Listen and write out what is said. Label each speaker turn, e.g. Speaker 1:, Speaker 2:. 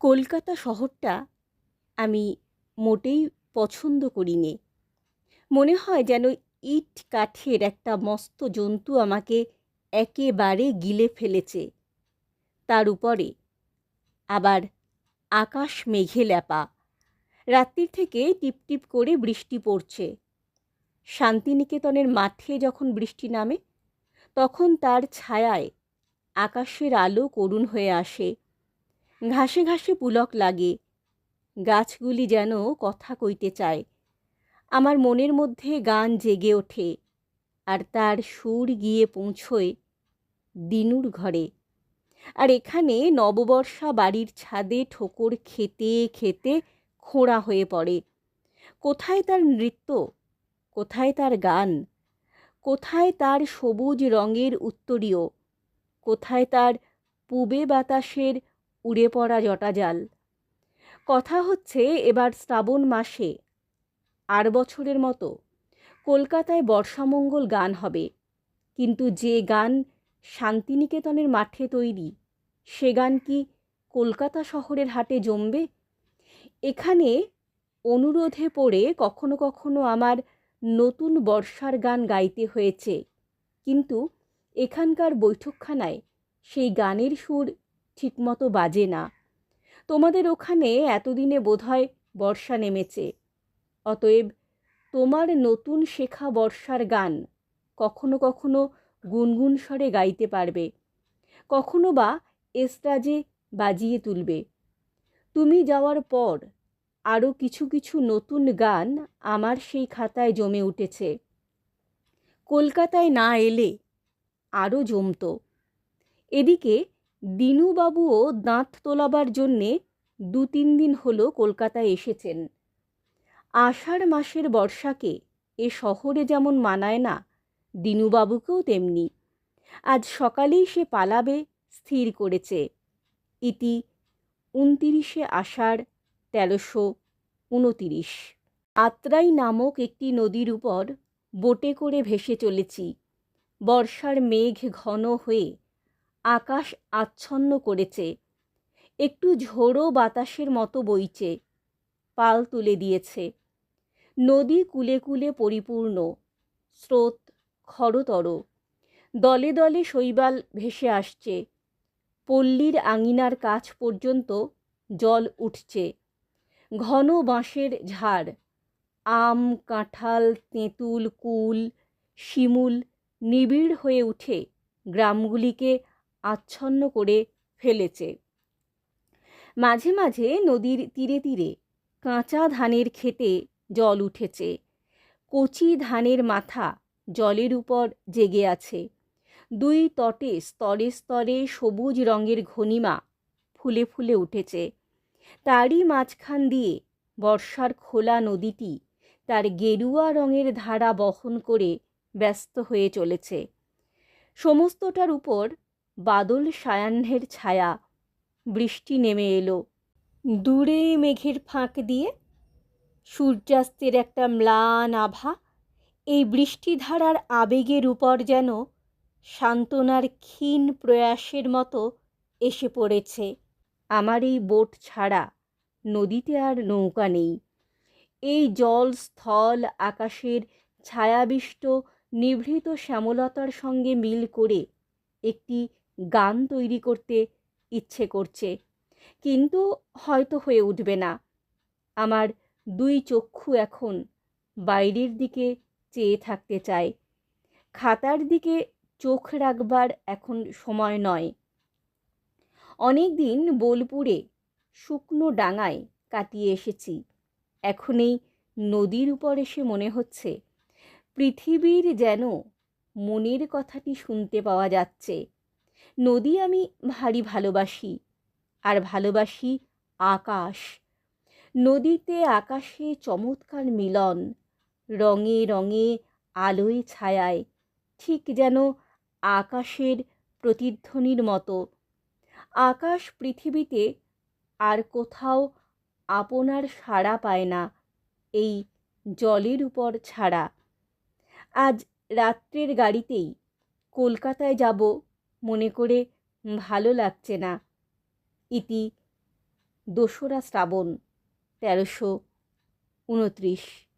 Speaker 1: কলকাতা শহরটা আমি মোটেই পছন্দ করি নে। মনে হয় যেন ইট কাঠের একটা মস্ত জন্তু আমাকে একেবারে গিলে ফেলেছে। তার উপরে আবার আকাশ মেঘে ল্যাপা। রাত্রির থেকে টিপটিপ করে বৃষ্টি পড়ছে। শান্তিনিকেতনের মাঠে যখন বৃষ্টি নামে তখন তার ছায়ায় আকাশের আলো করুণ হয়ে আসে। ঘাসে ঘাসে পুলক লাগে। গাছগুলি যেন কথা কইতে চায়। আমার মনের মধ্যে গান জেগে ওঠে, আর তার সুর গিয়ে পৌঁছয় দিনুর ঘরে। আর এখানে নববর্ষা বাড়ির ছাদে ঠোকর খেতে খেতে খোঁড়া হয়ে পড়ে। কোথায় তার নৃত্য, কোথায় তার গান, কোথায় তার সবুজ রঙের উত্তরীয়, কোথায় তার পুবে বাতাসের উড়ে পড়া জটাজাল। কথা হচ্ছে এবার শ্রাবণ মাসে আর বছরের মতো কলকাতায় বর্ষামঙ্গল গান হবে, কিন্তু যে গান শান্তিনিকেতনের মাঠে তৈরি সে গান কি কলকাতা শহরের হাটে জমবে? এখানে অনুরোধে পড়ে কখনো কখনো আমার নতুন বর্ষার গান গাইতে হয়েছে, কিন্তু এখানকার বৈঠকখানায় সেই গানের সুর ঠিকমতো বাজে না। তোমাদের ওখানে এতদিনে বোধহয় বর্ষা নেমেছে, অতএব তোমার নতুন শেখা বর্ষার গান কখনো কখনো গুনগুন স্বরে গাইতে পারবে, কখনো বা এস্ট্রাজে বাজিয়ে তুলবে। তুমি যাওয়ার পর আরও কিছু কিছু নতুন গান আমার সেই খাতায় জমে উঠেছে। কলকাতায় না এলে আরও জমত। এদিকে দিনুবাবুও দাঁত তোলাবার জন্যে 2-3 দিন হলো কলকাতায় এসেছেন। আষাঢ় মাসের বর্ষাকে এ শহরে যেমন মানায় না, দিনুবাবুকেও তেমনি। আজ সকালেই সে পালাবে স্থির করেছে। ইতি 29 আষাঢ় 1329। আত্রাই নামক একটি নদীর উপর বোটে করে ভেসে চলেছি। বর্ষার মেঘ ঘন হয়ে আকাশ আচ্ছন্ন করেছে। একটু ঝোড়ো বাতাসের মতো বইছে, পাল তুলে দিয়েছে। নদী কূলে কূলে পরিপূর্ণ, স্রোত খরতর। দলে দলে শৈবাল ভেসে আসছে। পল্লীর আঙিনার কাছ পর্যন্ত জল উঠছে। ঘন বাঁশের ঝাড়, আম, কাঁঠাল, তেঁতুল, কুল, শিমুল নিবিড় হয়ে উঠে গ্রামগুলিকে আচ্ছন্ন করে ফেলেছে। মাঝে মাঝে নদীর তীরে তীরে কাঁচা ধানের ক্ষেতে জল উঠেছে। কচি ধানের মাথা জলের উপর জেগে আছে। 2 তটে স্তরে স্তরে সবুজ রঙের ঘনিমা ফুলে ফুলে উঠেছে। তারই মাঝখান দিয়ে বর্ষার খোলা নদীটি তার গেরুয়া রঙের ধারা বহন করে ব্যস্ত হয়ে চলেছে। সমস্তটার উপর বাদল সায়াহ্নের ছায়া। বৃষ্টি নেমে এলো। দূরে মেঘের ফাঁক দিয়ে সূর্যাস্তের একটা ম্লান আভা এই বৃষ্টিধারার আবেগের উপর যেন সান্ত্বনার ক্ষীণ প্রয়াসের মতো এসে পড়েছে। আমার এই বোট ছাড়া নদীতে আর নৌকা নেই। এই জল স্থল আকাশের ছায়াবিষ্ট নিভৃত শ্যামলতার সঙ্গে মিল করে একটি গান তৈরি করতে ইচ্ছে করছে, কিন্তু হয়তো হয়ে উঠবে না। আমার 2 চক্ষু এখন বাইরের দিকে চেয়ে থাকতে চায়। খাতার দিকে চোখ রাখবার এখন সময় নয়। অনেক দিন বোলপুরে শুকনো ডাঙায় কাটিয়ে এসেছি। এখন এই নদীর উপর এসে মনে হচ্ছে পৃথিবীর যেন মনের কথাটি শুনতে পাওয়া যাচ্ছে। নদী আমি ভারী ভালোবাসি, আর ভালোবাসি আকাশ। নদীতে আকাশে চমৎকার মিলন, রঙে রঙে আলোয় ছায়ায়, ঠিক যেন আকাশের প্রতিধ্বনির মতো। আকাশ পৃথিবীতে আর কোথাও আপনার সাড়া পায় না এই জলের উপর ছাড়া। আজ রাত্রের গাড়িতেই কলকাতায় যাব মনে করে ভালো লাগছে না। ইতি 2রা শ্রাবণ 1329।